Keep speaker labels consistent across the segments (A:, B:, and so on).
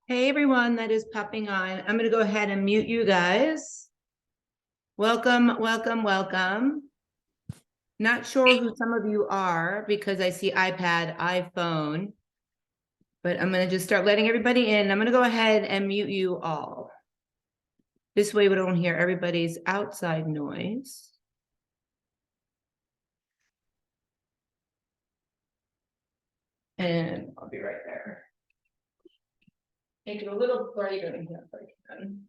A: Hey everyone that is popping on. I'm going to go ahead and mute you guys. Welcome, welcome, welcome. Not sure who some of you are because I see iPad, iPhone, but I'm going to just start letting everybody in. I'm going to go ahead and mute you all. This way we don't hear everybody's outside noise. And I'll be right there. Make it a little brighter in here if I can.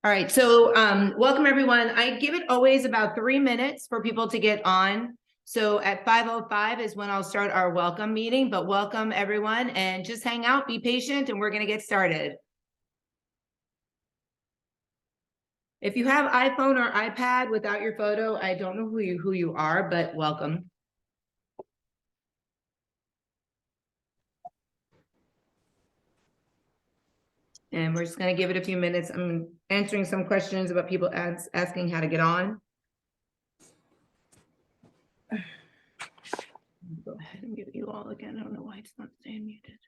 A: All right, so welcome everyone. I give it always about 3 minutes for people to get on. So at 5:05 is when I'll start our welcome meeting, but welcome everyone and just hang out, be patient, and we're gonna get started. If you have iPhone or iPad without your photo, I don't know who you are, but welcome. And we're just gonna give it a few minutes. I'm answering some questions about people asking how to get on. Go ahead and mute you all again. I don't know why it's not staying muted.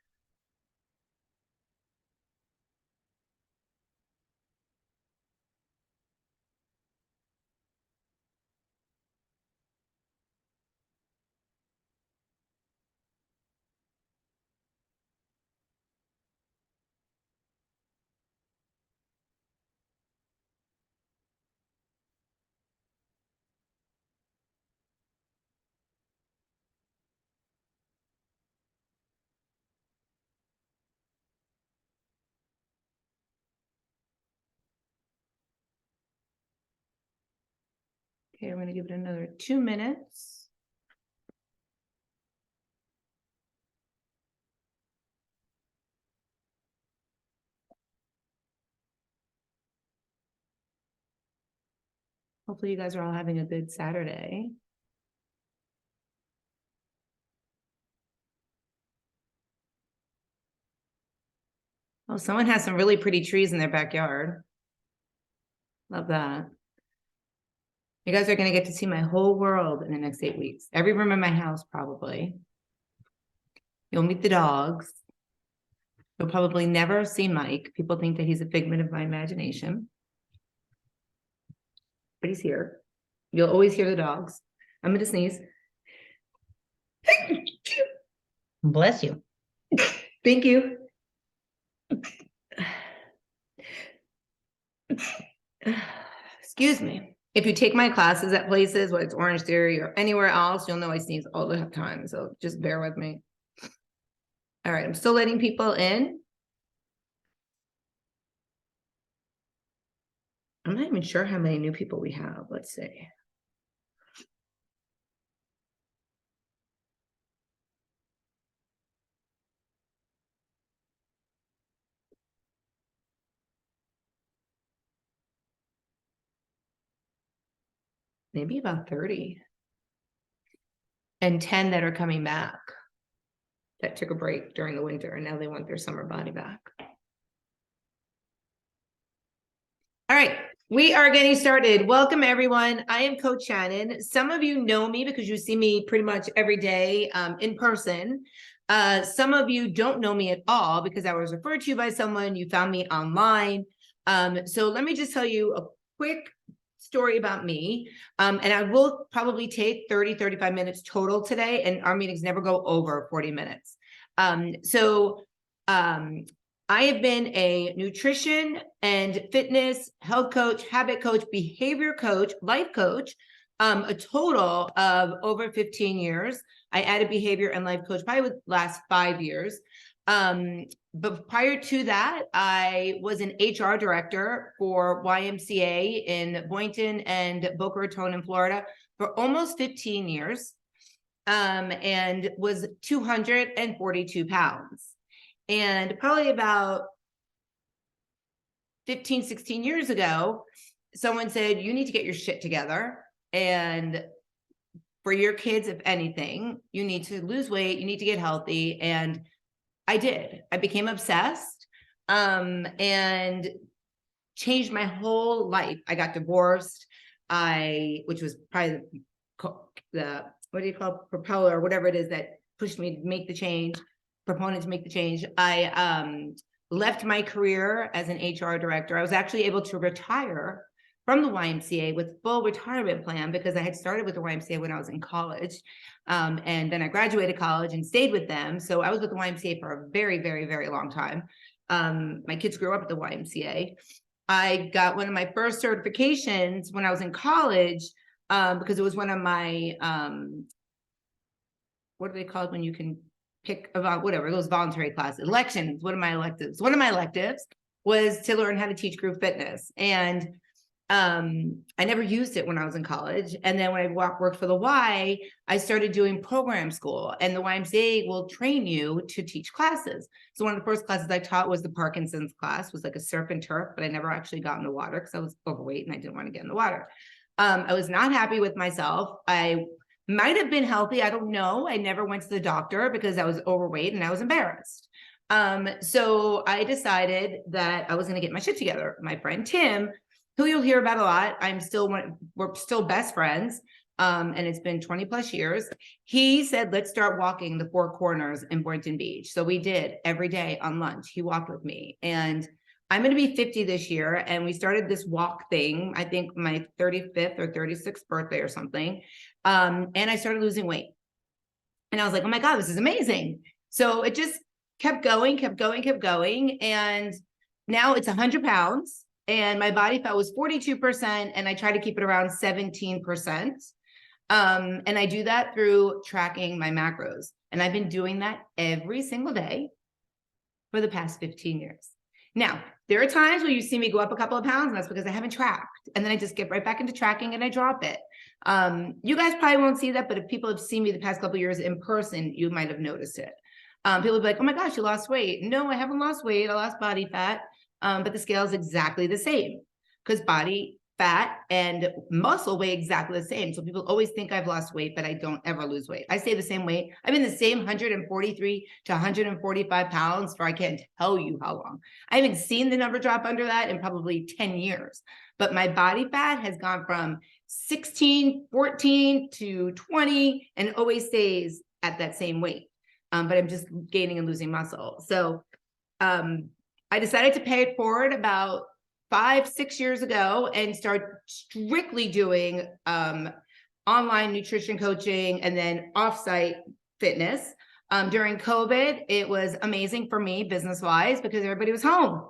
A: Okay, I'm gonna give it another 2 minutes. Hopefully you guys are all having a good Saturday. Oh, someone has some really pretty trees in their backyard. Love that. You guys are going to get to see my whole world in the next 8 weeks. Every room in my house, probably. You'll meet the dogs. You'll probably never see Mike. People think that he's a figment of my imagination. But he's here. You'll always hear the dogs. I'm going to sneeze.
B: Bless you.
A: Thank you. Excuse me. If you take my classes at places, whether it's Orange Theory or anywhere else, you'll know I sneeze all the time. So just bear with me. All right, I'm still letting people in. I'm not even sure how many new people we have. Let's see. Maybe about 30. And 10 that are coming back. That took a break during the winter and now they want their summer body back. All right, we are getting started. Welcome everyone. I am Coach Shannon. Some of you know me because you see me pretty much every day in person. Some of you don't know me at all because I was referred to you by someone, you found me online. So let me just tell you a quick story about me. And I will probably take 30-35 minutes total today, and our meetings never go over 40 minutes. I have been a nutrition and fitness, health coach, habit coach, behavior coach, life coach, a total of over 15 years. I added behavior and life coach probably the last 5 years. But prior to that, I was an HR director for YMCA in Boynton and Boca Raton in Florida for almost 15 years, and was 242 pounds. And probably about 15, 16 years ago, someone said, you need to get your shit together. And for your kids, if anything, you need to lose weight, you need to get healthy. And I did. I became obsessed and changed my whole life. I got divorced. which was probably the, what do you call it, propeller, or whatever it is that pushed me to make the change, proponent to make the change. I left my career as an HR director. I was actually able to retire from the YMCA with full retirement plan because I had started with the YMCA when I was in college. And then I graduated college and stayed with them. So I was with the YMCA for a very, very, very long time. My kids grew up at the YMCA. I got one of my first certifications when I was in college because it was one of my, what do they call it when you can pick about whatever, those voluntary classes, elections, one of my electives. One of my electives was to learn how to teach group fitness. And I never used it when I was in college. And then when I worked for the Y, I started doing program school, and the YMCA will train you to teach classes. So one of the first classes I taught was the Parkinson's class, was like a surf and turf, but I never actually got in the water because I was overweight and I didn't want to get in the water. I was not happy with myself. I might have been healthy. I don't know. I never went to the doctor because I was overweight and I was embarrassed. So I decided that I was going to get my shit together. My friend Tim, who you'll hear about a lot, we're still best friends. And it's been 20 plus years. He said, let's start walking the four corners in Boynton Beach. So we did every day on lunch. He walked with me, and I'm going to be 50 this year. And we started this walk thing, I think my 35th or 36th birthday or something. And I started losing weight. And I was like, oh my God, this is amazing. So it just kept going, kept going, kept going. And now it's 100 pounds. And my body fat was 42%, and I try to keep it around 17%. And I do that through tracking my macros. And I've been doing that every single day for the past 15 years. Now, there are times where you see me go up a couple of pounds, and that's because I haven't tracked. And then I just get right back into tracking and I drop it. You guys probably won't see that, but if people have seen me the past couple of years in person, you might have noticed it. People will be like, oh my gosh, you lost weight. No, I haven't lost weight. I lost body fat. But the scale is exactly the same because body fat and muscle weigh exactly the same. So people always think I've lost weight, but I don't ever lose weight. I stay the same weight. I've been the same 143 to 145 pounds for I can't tell you how long. I haven't seen the number drop under that in probably 10 years. But my body fat has gone from 16, 14 to 20 and always stays at that same weight. But I'm just gaining and losing muscle. So I decided to pay it forward about 5-6 years ago and start strictly doing online nutrition coaching and then offsite fitness. During COVID, it was amazing for me business-wise because everybody was home.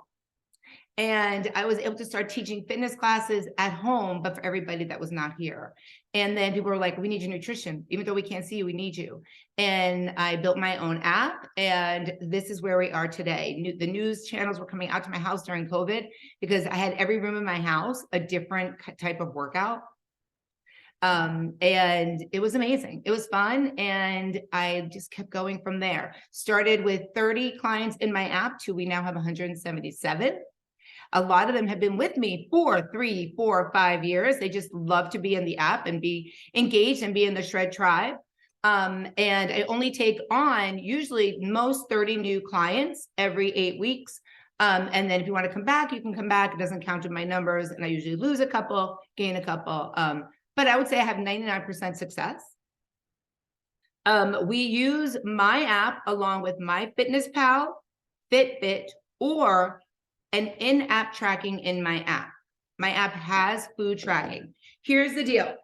A: And I was able to start teaching fitness classes at home, but for everybody that was not here. And then people were like, we need your nutrition. Even though we can't see you, we need you. And I built my own app, and this is where we are today. The news channels were coming out to my house during COVID because I had every room in my house a different type of workout. And it was amazing. It was fun. And I just kept going from there. Started with 30 clients in my app to we now have 177. A lot of them have been with me for 3, 4, 5 years. They just love to be in the app and be engaged and be in the Shred Tribe. And I only take on usually most 30 new clients every 8 weeks. And then if you want to come back, you can come back. It doesn't count in my numbers. And I usually lose a couple, gain a couple. But I would say I have 99% success. We use my app along with MyFitnessPal, Fitbit, or an in-app tracking in my app. My app has food tracking. Here's the deal.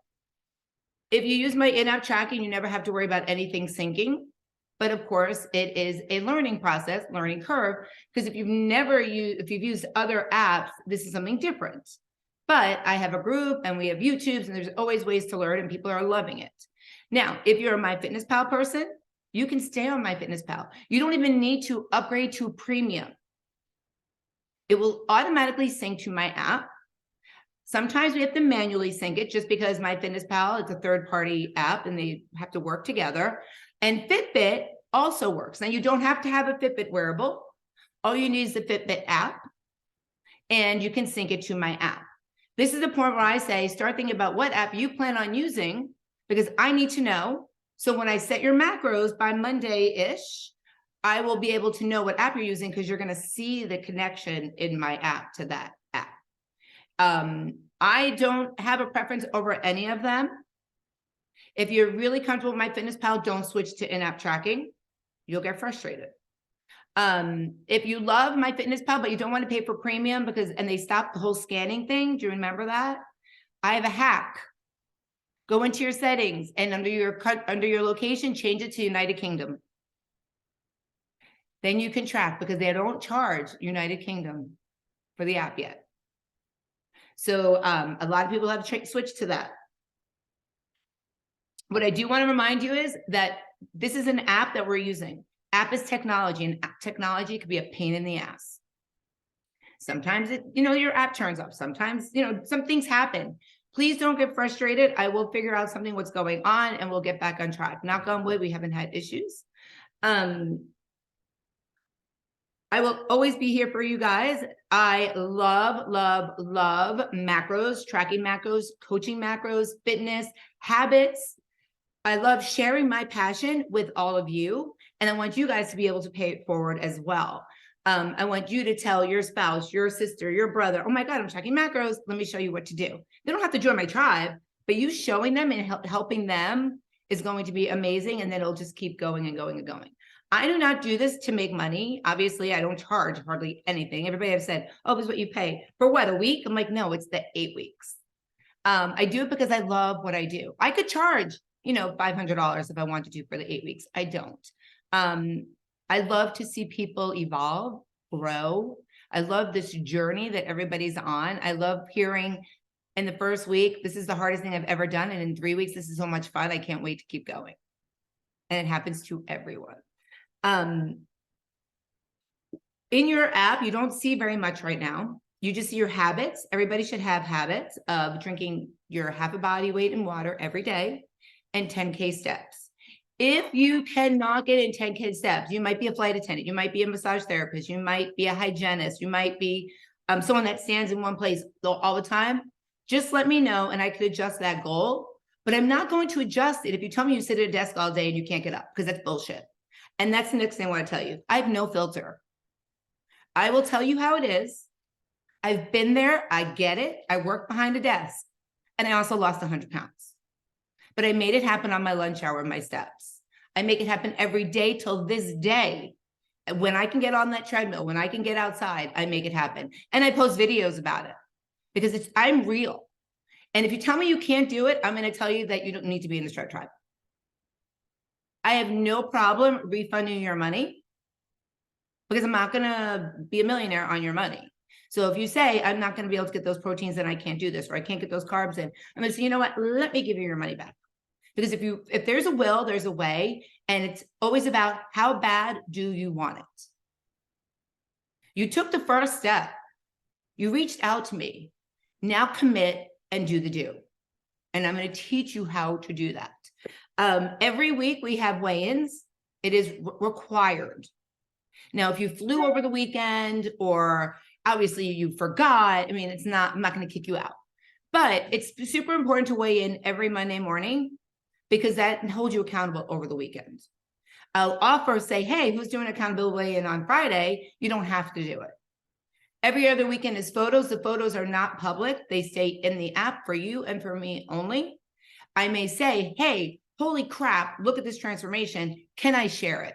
A: If you use my in-app tracking, you never have to worry about anything syncing. But of course, it is a learning process, learning curve, because if you've used other apps, this is something different. But I have a group and we have YouTubes, and there's always ways to learn, and people are loving it. Now, if you're a MyFitnessPal person, you can stay on MyFitnessPal. You don't even need to upgrade to premium. It will automatically sync to my app. Sometimes we have to manually sync it just because MyFitnessPal is a third-party app and they have to work together. And Fitbit also works. Now, you don't have to have a Fitbit wearable. All you need is the Fitbit app, and you can sync it to my app. This is the point where I say, start thinking about what app you plan on using, because I need to know. So when I set your macros by Monday-ish, I will be able to know what app you're using because you're going to see the connection in my app to that app. I don't have a preference over any of them. If you're really comfortable with MyFitnessPal, don't switch to in-app tracking. You'll get frustrated. If you love MyFitnessPal, but you don't want to pay for premium and they stopped the whole scanning thing. Do you remember that? I have a hack. Go into your settings and under your location, change it to United Kingdom. Then you can track because they don't charge United Kingdom for the app yet. So a lot of people have switched to that. What I do want to remind you is that this is an app that we're using. App is technology, and technology could be a pain in the ass. Sometimes your app turns off. Sometimes, some things happen. Please don't get frustrated. I will figure out what's going on and we'll get back on track. Knock on wood, we haven't had issues. I will always be here for you guys. I love, love, love macros, tracking macros, coaching macros, fitness, habits. I love sharing my passion with all of you. And I want you guys to be able to pay it forward as well. I want you to tell your spouse, your sister, your brother, oh my God, I'm tracking macros. Let me show you what to do. They don't have to join my tribe, but you showing them and helping them is going to be amazing. And then it'll just keep going and going and going. I do not do this to make money. Obviously, I don't charge hardly anything. Everybody has said, oh, this is what you pay. For what, a week? I'm like, no, it's the 8 weeks. I do it because I love what I do. I could charge, $500 if I wanted to for the 8 weeks. I don't. I love to see people evolve, grow. I love this journey that everybody's on. I love hearing in the first week, this is the hardest thing I've ever done. And in 3 weeks, this is so much fun. I can't wait to keep going. And it happens to everyone. In your app, you don't see very much right now. You just see your habits. Everybody should have habits of drinking your half a body weight in water every day and 10K steps. If you cannot get in 10K steps, you might be a flight attendant, you might be a massage therapist, you might be a hygienist, you might be someone that stands in one place all the time. Just let me know and I could adjust that goal. But I'm not going to adjust it if you tell me you sit at a desk all day and you can't get up, because that's bullshit. And that's the next thing I want to tell you. I have no filter. I will tell you how it is. I've been there. I get it. I work behind a desk. And I also lost 100 pounds. But I made it happen on my lunch hour and my steps. I make it happen every day till this day. When I can get on that treadmill, when I can get outside, I make it happen. And I post videos about it because I'm real. And if you tell me you can't do it, I'm going to tell you that you don't need to be in the Stripe Tribe. I have no problem refunding your money because I'm not going to be a millionaire on your money. So if you say, I'm not going to be able to get those proteins and I can't do this, or I can't get those carbs in, I'm going to say, you know what, let me give you your money back. Because if there's a will, there's a way. And it's always about how bad do you want it? You took the first step. You reached out to me. Now commit and do the do. And I'm going to teach you how to do that. Every week we have weigh-ins. It is required. Now, if you flew over the weekend or obviously you forgot, I'm not going to kick you out. But it's super important to weigh in every Monday morning because that holds you accountable over the weekend. I'll offer, say, hey, who's doing accountability weigh-in on Friday? You don't have to do it. Every other weekend is photos. The photos are not public. They stay in the app for you and for me only. I may say, hey, holy crap, look at this transformation. Can I share it?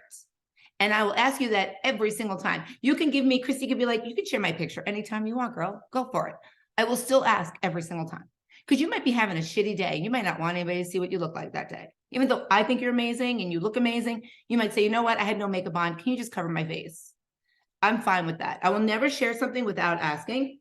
A: And I will ask you that every single time. You can give me, Christy could be like, you can share my picture anytime you want, girl. Go for it. I will still ask every single time. Because you might be having a shitty day. You might not want anybody to see what you look like that day. Even though I think you're amazing and you look amazing, you might say, you know what? I had no makeup on. Can you just cover my face? I'm fine with that. I will never share something without asking.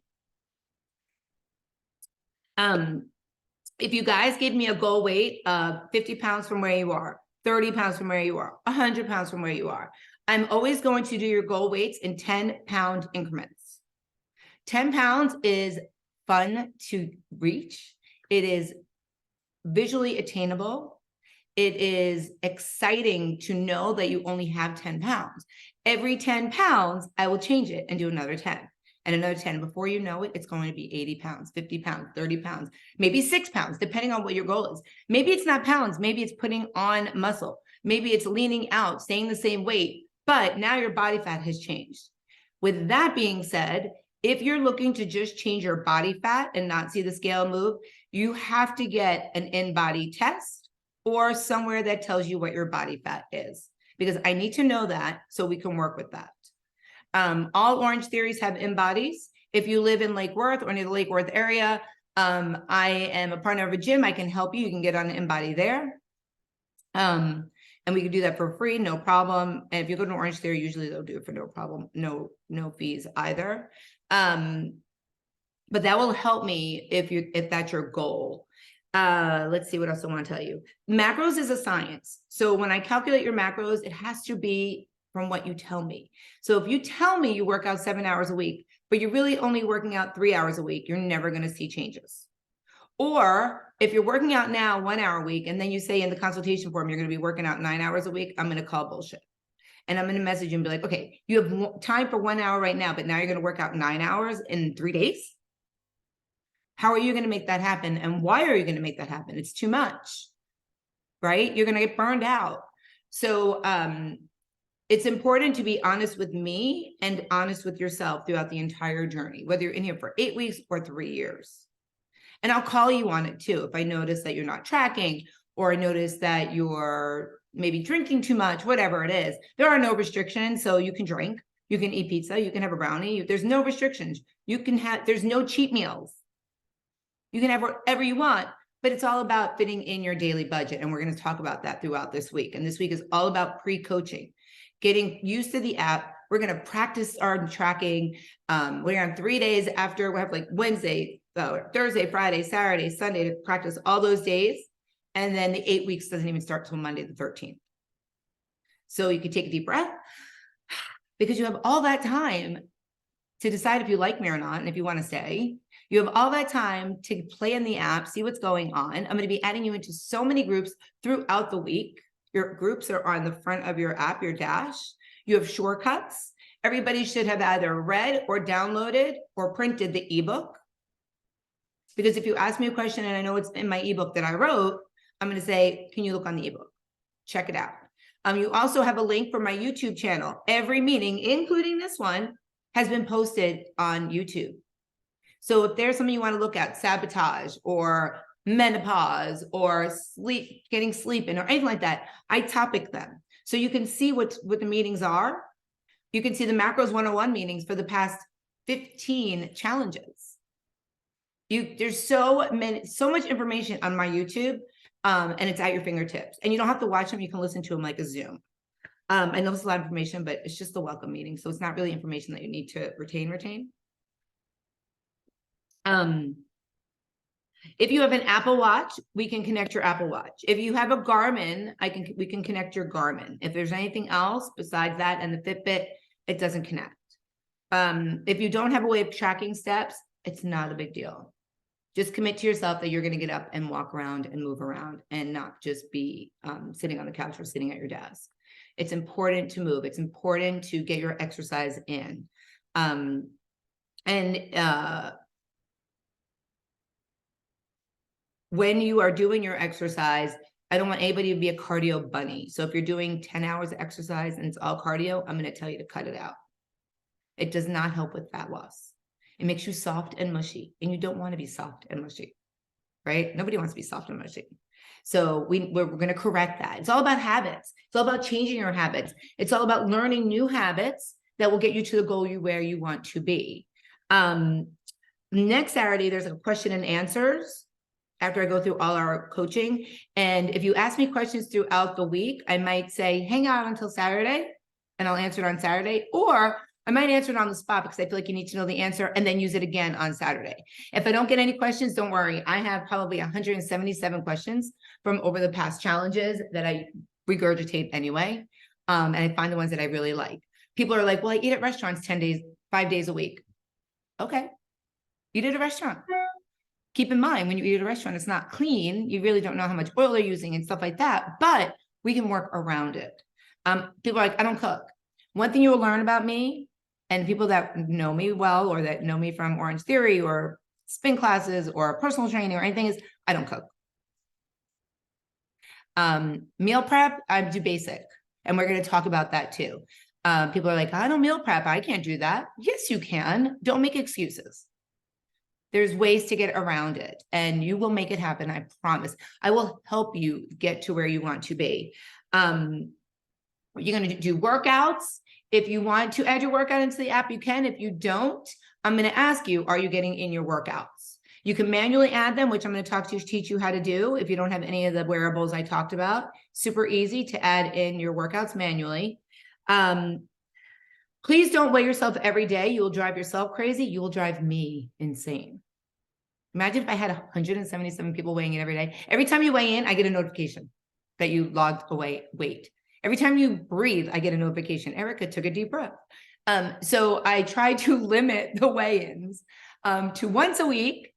A: If you guys gave me a goal weight of 50 pounds from where you are, 30 pounds from where you are, 100 pounds from where you are, I'm always going to do your goal weights in 10-pound increments. 10 pounds is fun to reach. It is visually attainable. It is exciting to know that you only have 10 pounds. Every 10 pounds, I will change it and do another 10 and another 10. Before you know it, it's going to be 80 pounds, 50 pounds, 30 pounds, maybe 6 pounds, depending on what your goal is. Maybe it's not pounds. Maybe it's putting on muscle. Maybe it's leaning out, staying the same weight, but now your body fat has changed. With that being said, If you're looking to just change your body fat and not see the scale move, you have to get an in-body test or somewhere that tells you what your body fat is, because I need to know that so we can work with that. All Orange Theories have in-bodies. If you live in Lake Worth or near the Lake Worth area, I am a partner of a gym. I can help you. You can get on an in-body there. And we can do that for free, no problem. And if you go to Orange Theory, usually they'll do it for no problem, no fees either. But that will help me if that's your goal. Let's see what else I want to tell you. Macros is a science. So when I calculate your macros, it has to be from what you tell me. So if you tell me you work out 7 hours a week, but you're really only working out 3 hours a week, you're never going to see changes. Or if you're working out now 1 hour a week, and then you say in the consultation form, you're going to be working out 9 hours a week, I'm going to call bullshit. And I'm going to message you and be like, okay, you have time for 1 hour right now, but now you're going to work out 9 hours in 3 days. How are you going to make that happen? And why are you going to make that happen? It's too much, right? You're going to get burned out. So, it's important to be honest with me and honest with yourself throughout the entire journey, whether you're in here for 8 weeks or 3 years. And I'll call you on it too. If I notice that you're not tracking, or I notice that you're maybe drinking too much, whatever it is, there are no restrictions. So you can drink, you can eat pizza, you can have a brownie. There's no restrictions. There's no cheat meals. You can have whatever you want, but it's all about fitting in your daily budget. And we're going to talk about that throughout this week. And this week is all about pre-coaching, getting used to the app. We're going to practice our tracking. We're on 3 days after. We have like Wednesday, Thursday, Friday, Saturday, Sunday to practice all those days. And then the 8 weeks doesn't even start till Monday the 13th. So you can take a deep breath, because you have all that time to decide if you like me or not. And if you want to stay, you have all that time to play in the app, see what's going on. I'm going to be adding you into so many groups throughout the week. Your groups are on the front of your app, your dash. You have shortcuts. Everybody should have either read or downloaded or printed the ebook. Because if you ask me a question and I know it's in my ebook that I wrote, I'm going to say, can you look on the ebook? Check it out. You also have a link for my YouTube channel. Every meeting, including this one, has been posted on YouTube. So if there's something you want to look at, sabotage or menopause or getting sleep in or anything like that, I topic them. So you can see what the meetings are. You can see the Macros 101 meetings for the past 15 challenges. There's so much information on my YouTube, and it's at your fingertips. And you don't have to watch them. You can listen to them like a Zoom. I know it's a lot of information, but it's just a welcome meeting. So it's not really information that you need to retain. If you have an Apple Watch, we can connect your Apple Watch. If you have a Garmin, we can connect your Garmin. If there's anything else besides that and the Fitbit, it doesn't connect. If you don't have a way of tracking steps, it's not a big deal. Just commit to yourself that you're going to get up and walk around and move around and not just be sitting on the couch or sitting at your desk. It's important to move. It's important to get your exercise in. When you are doing your exercise, I don't want anybody to be a cardio bunny. So if you're doing 10 hours of exercise and it's all cardio, I'm going to tell you to cut it out. It does not help with fat loss. It makes you soft and mushy, and you don't want to be soft and mushy, right? Nobody wants to be soft and mushy. So we're going to correct that. It's all about habits. It's all about changing your habits. It's all about learning new habits that will get you to the goal where you want to be. Next Saturday, there's a question and answers after I go through all our coaching. And if you ask me questions throughout the week, I might say, hang out until Saturday and I'll answer it on Saturday. Or I might answer it on the spot because I feel like you need to know the answer and then use it again on Saturday. If I don't get any questions, don't worry. I have probably 177 questions from over the past challenges that I regurgitate anyway. And I find the ones that I really like. People are like, well, I eat at restaurants 5 days a week. Okay. Eat at a restaurant. Keep in mind, when you eat at a restaurant, it's not clean. You really don't know how much oil they're using and stuff like that, but we can work around it. People are like, I don't cook. One thing you will learn about me, and people that know me well, or that know me from Orange Theory or spin classes or personal training or anything, is I don't cook. Meal prep, I do basic. And we're going to talk about that too. People are like, I don't meal prep. I can't do that. Yes, you can. Don't make excuses. There's ways to get around it and you will make it happen. I promise. I will help you get to where you want to be. You're going to do workouts. If you want to add your workout into the app, you can. If you don't, I'm going to ask you, are you getting in your workouts? You can manually add them, which I'm going to teach you how to do. If you don't have any of the wearables I talked about, super easy to add in your workouts manually. Please don't weigh yourself every day. You will drive yourself crazy. You will drive me insane. Imagine if I had 177 people weighing in every day. Every time you weigh in, I get a notification that you logged away weight. Every time you breathe, I get a notification. Erica took a deep breath. So I try to limit the weigh-ins to once a week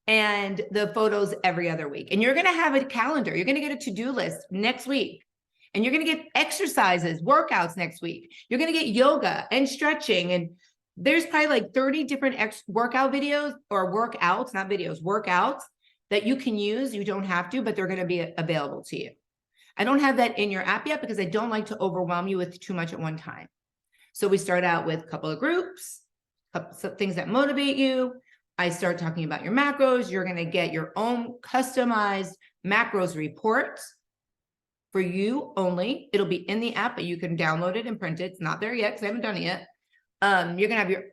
A: and the photos every other week. And you're going to have a calendar. You're going to get a to-do list next week. And you're going to get exercises, workouts next week. You're going to get yoga and stretching. And there's probably like 30 different workout videos or workouts, not videos, workouts that you can use. You don't have to, but they're going to be available to you. I don't have that in your app yet because I don't like to overwhelm you with too much at one time. So we start out with a couple of groups, some things that motivate you. I start talking about your macros. You're going to get your own customized macros report for you only. It'll be in the app, but you can download it and print it. It's not there yet because I haven't done it yet.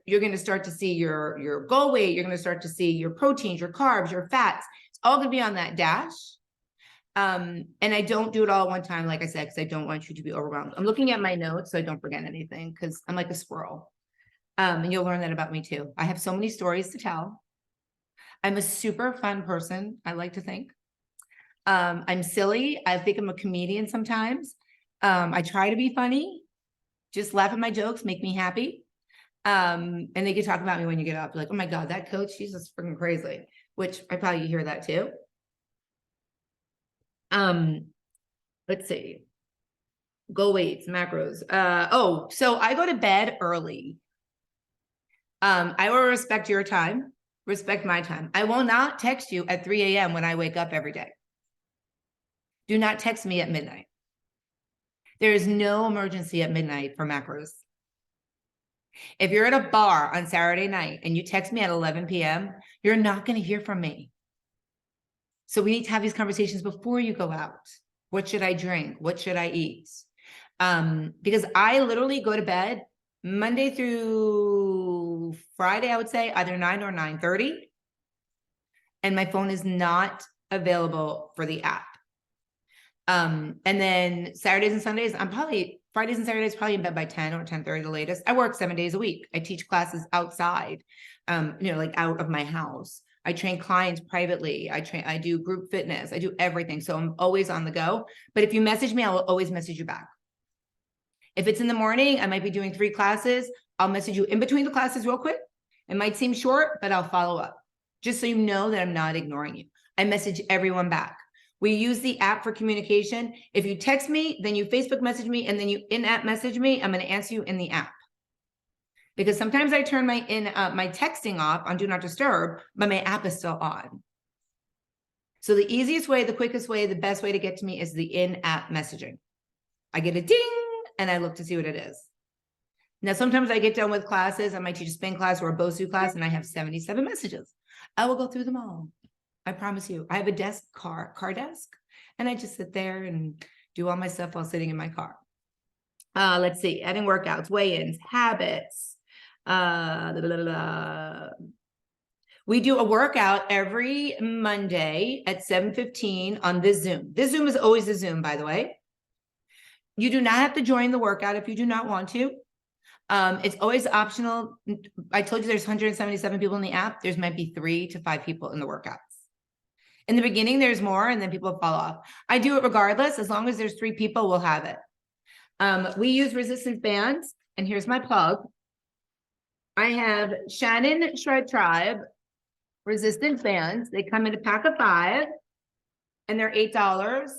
A: You're going to start to see your goal weight. You're going to start to see your proteins, your carbs, your fats. It's all going to be on that dash. And I don't do it all at one time, like I said, because I don't want you to be overwhelmed. I'm looking at my notes so I don't forget anything because I'm like a squirrel. And you'll learn that about me too. I have so many stories to tell. I'm a super fun person, I like to think. I'm silly. I think I'm a comedian sometimes. I try to be funny. Just laugh at my jokes, make me happy. And they can talk about me when you get up. Like, oh my God, that coach, she's just freaking crazy, which I probably hear that too. Let's see. Goal weights, macros. So I go to bed early. I will respect your time, respect my time. I will not text you at 3 a.m. when I wake up every day. Do not text me at midnight. There is no emergency at midnight for macros. If you're at a bar on Saturday night and you text me at 11 p.m., you're not going to hear from me. So we need to have these conversations before you go out. What should I drink? What should I eat? Because I literally go to bed Monday through Friday, I would say either 9 or 9:30. And my phone is not available for the app. And then Saturdays and Sundays, Fridays and Saturdays, probably in bed by 10 or 10:30 the latest. I work 7 days a week. I teach classes outside, like out of my house. I train clients privately. I do group fitness. I do everything. So I'm always on the go. But if you message me, I will always message you back. If it's in the morning, I might be doing 3 classes. I'll message you in between the classes real quick. It might seem short, but I'll follow up just so you know that I'm not ignoring you. I message everyone back. We use the app for communication. If you text me, then you Facebook message me, and then you in-app message me, I'm going to answer you in the app. Because sometimes I turn my texting off on Do Not Disturb, but my app is still on. So the easiest way, the quickest way, the best way to get to me is the in-app messaging. I get a ding, and I look to see what it is. Now, sometimes I get done with classes. I might teach a spin class or a BOSU class, and I have 77 messages. I will go through them all. I promise you. I have a car desk, and I just sit there and do all my stuff while sitting in my car. Let's see, adding workouts, weigh-ins, habits. We do a workout every Monday at 7:15 on this Zoom. This Zoom is always a Zoom, by the way. You do not have to join the workout if you do not want to. It's always optional. I told you there's 177 people in the app. There's might be 3 to 5 people in the workouts. In the beginning, there's more, and then people fall off. I do it regardless. As long as there's 3 people, we'll have it. We use resistance bands, and here's my plug. I have Shannon Shred Tribe resistance bands. They come in a pack of 5, and they're $8.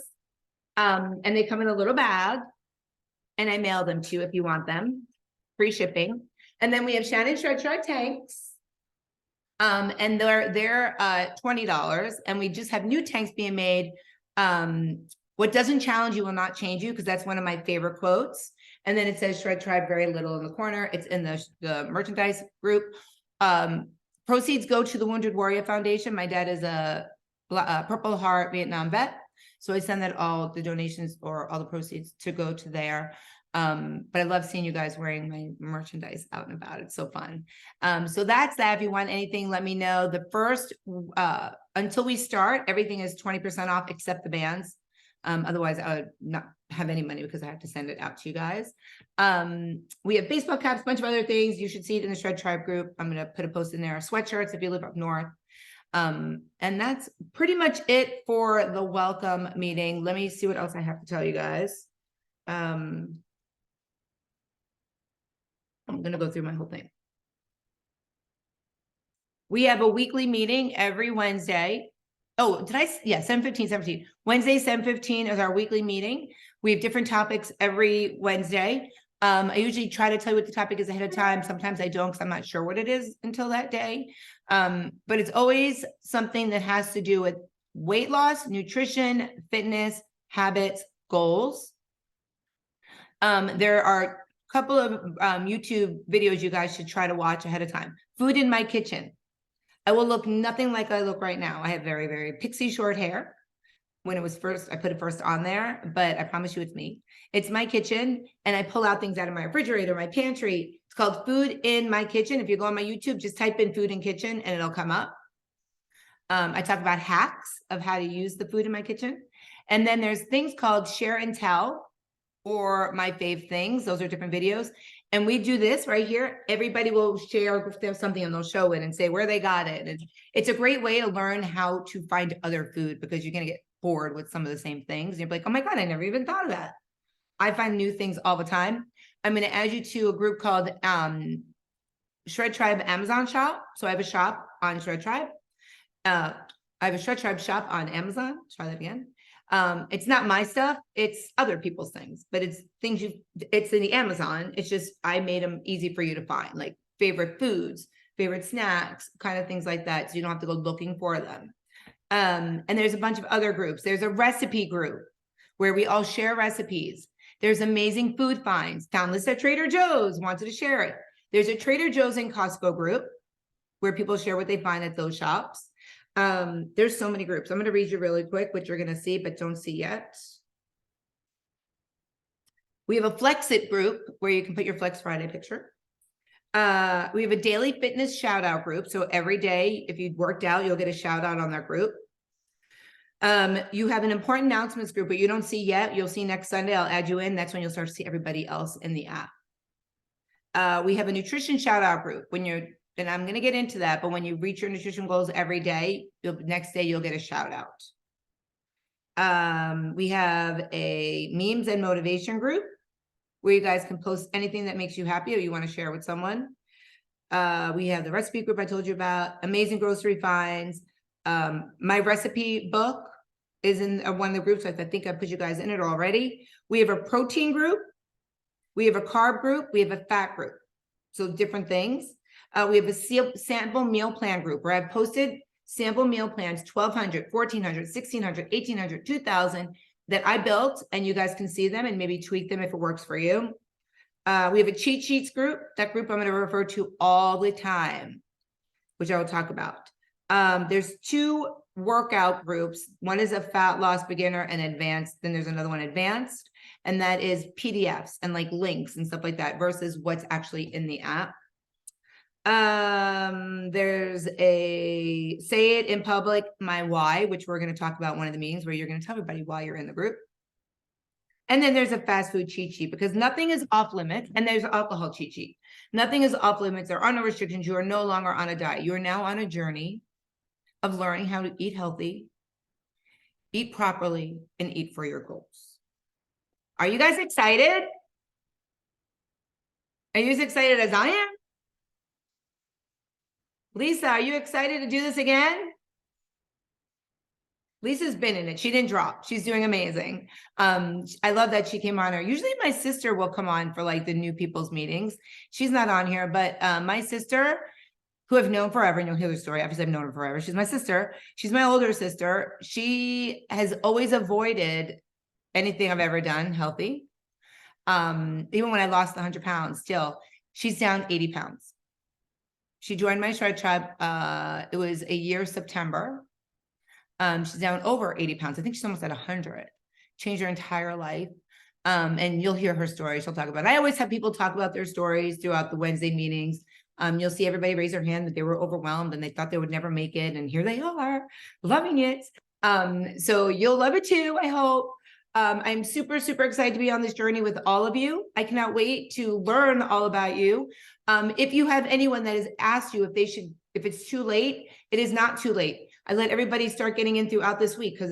A: And they come in a little bag, and I mail them to you if you want them. Free shipping. And then we have Shannon Shred Tribe tanks. And they're $20, and we just have new tanks being made. What doesn't challenge you will not change you, because that's one of my favorite quotes. And then it says Shred Tribe very little in the corner. It's in the merchandise group. Proceeds go to the Wounded Warrior Foundation. My dad is a Purple Heart Vietnam vet. So I send that all the donations or all the proceeds to go to there. But I love seeing you guys wearing my merchandise out and about. It's so fun. So that's that. If you want anything, let me know. The first, until we start, everything is 20% off except the bands. Otherwise I would not have any money because I have to send it out to you guys. We have baseball caps, a bunch of other things. You should see it in the Shred Tribe group. I'm going to put a post in there. Sweatshirts if you live up north. And that's pretty much it for the welcome meeting. Let me see what else I have to tell you guys. I'm going to go through my whole thing. We have a weekly meeting every Wednesday. Oh, did I? Yeah, 7:15. Wednesday, 7:15 is our weekly meeting. We have different topics every Wednesday. I usually try to tell you what the topic is ahead of time. Sometimes I don't because I'm not sure what it is until that day. But it's always something that has to do with weight loss, nutrition, fitness, habits, goals. There are a couple of YouTube videos you guys should try to watch ahead of time. Food in my kitchen. I will look nothing like I look right now. I have very, very pixie short hair. When it was first, I put it first on there, but I promise you it's me. It's my kitchen, and I pull out things out of my refrigerator, my pantry. It's called Food in My Kitchen. If you go on my YouTube, just type in food in kitchen and it'll come up. I talk about hacks of how to use the food in my kitchen. And then there's things called Share and Tell, or my fave things. Those are different videos. And we do this right here. Everybody will share if there's something and they'll show it and say where they got it. And it's a great way to learn how to find other food because you're going to get bored with some of the same things. And you're like, oh my God, I never even thought of that. I find new things all the time. I'm going to add you to a group called Shred Tribe Amazon Shop. So I have a shop on Shred Tribe. I have a Shred Tribe shop on Amazon. Try that again. It's not my stuff, it's other people's things, but it's things it's in the Amazon. It's just, I made them easy for you to find, like favorite foods, favorite snacks, kind of things like that. So you don't have to go looking for them. And there's a bunch of other groups. There's a recipe group where we all share recipes. There's amazing food finds. Found this at Trader Joe's, wanted to share it. There's a Trader Joe's and Costco group where people share what they find at those shops. There's so many groups. I'm going to read you really quick, what you're going to see, but don't see yet. We have a Flex It group where you can put your Flex Friday picture. We have a daily fitness shout out group. So every day, if you worked out, you'll get a shout out on that group. You have an important announcements group, but you don't see yet. You'll see next Sunday. I'll add you in. That's when you'll start to see everybody else in the app. We have a nutrition shout out group when you're, and I'm going to get into that, but when you reach your nutrition goals every day, next day, you'll get a shout out. We have a memes and motivation group where you guys can post anything that makes you happy or you want to share with someone. We have the recipe group I told you about, amazing grocery finds. My recipe book is in one of the groups. I think I put you guys in it already. We have a protein group. We have a carb group. We have a fat group. So different things. We have a sample meal plan group where I've posted sample meal plans, 1,200, 1,400, 1,600, 1,800, 2,000 that I built, and you guys can see them and maybe tweak them if it works for you. We have a cheat sheets group. That group I'm going to refer to all the time, which I will talk about. There's two workout groups. One is a fat loss beginner and advanced. Then there's another one advanced, and that is PDFs and like links and stuff like that versus what's actually in the app. There's a say it in public, my why, which we're going to talk about one of the meetings where you're going to tell everybody why you're in the group. And then there's a fast food cheat sheet because nothing is off limits, and there's alcohol cheat sheet. Nothing is off limits. There are no restrictions. You are no longer on a diet. You are now on a journey of learning how to eat healthy, eat properly, and eat for your goals. Are you guys excited? Are you as excited as I am? Lisa, are you excited to do this again? Lisa's been in it. She didn't drop. She's doing amazing. I love that she came on her. Usually my sister will come on for like the new people's meetings. She's not on here, but my sister, who I've known forever, and you'll hear the story. Obviously, I've known her forever. She's my sister. She's my older sister. She has always avoided anything I've ever done healthy. Even when I lost the 100 pounds, still, she's down 80 pounds. She joined my Shred Tribe. It was a year, September. She's down over 80 pounds. I think she's almost at 100. Changed her entire life. And you'll hear her story. She'll talk about it. I always have people talk about their stories throughout the Wednesday meetings. You'll see everybody raise their hand that they were overwhelmed and they thought they would never make it. And here they are, loving it. So you'll love it too, I hope. I'm super, super excited to be on this journey with all of you. I cannot wait to learn all about you. If you have anyone that has asked you if it's too late, it is not too late. I let everybody start getting in throughout this week because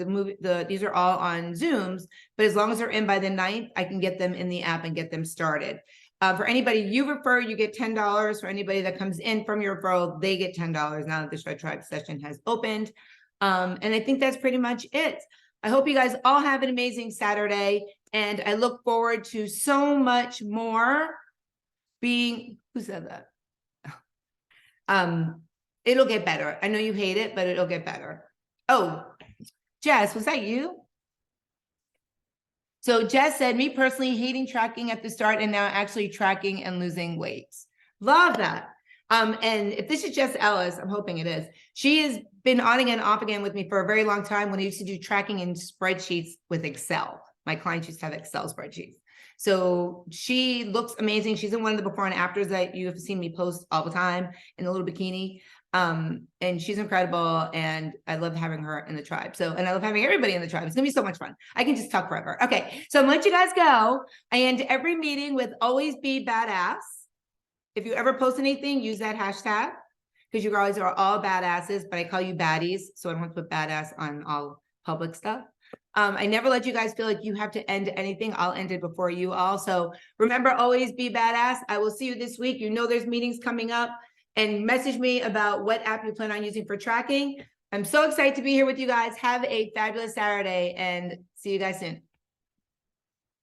A: these are all on Zooms, but as long as they're in by the 9th, I can get them in the app and get them started. For anybody you refer, you get $10. For anybody that comes in from your referral, they get $10 now that the Shred Tribe session has opened. And I think that's pretty much it. I hope you guys all have an amazing Saturday, and I look forward to so much more who said that? It'll get better. I know you hate it, but it'll get better. Oh, Jess, was that you? So Jess said, me personally hating tracking at the start and now actually tracking and losing weight. Love that. And if this is Jess Ellis, I'm hoping it is. She has been on again, off again with me for a very long time when I used to do tracking in spreadsheets with Excel. My clients used to have Excel spreadsheets. So she looks amazing. She's in one of the before and afters that you have seen me post all the time in a little bikini. And she's incredible. And I love having her in the tribe. And I love having everybody in the tribe. It's gonna be so much fun. I can just talk forever. Okay. So I'm gonna let you guys go. I end every meeting with always be badass. If you ever post anything, use that hashtag because you guys are all badasses, but I call you baddies. So I don't want to put badass on all public stuff. I never let you guys feel like you have to end anything. I'll end it before you all. So remember, always be badass. I will see you this week. You know, there's meetings coming up, and message me about what app you plan on using for tracking. I'm so excited to be here with you guys. Have a fabulous Saturday and see you guys soon.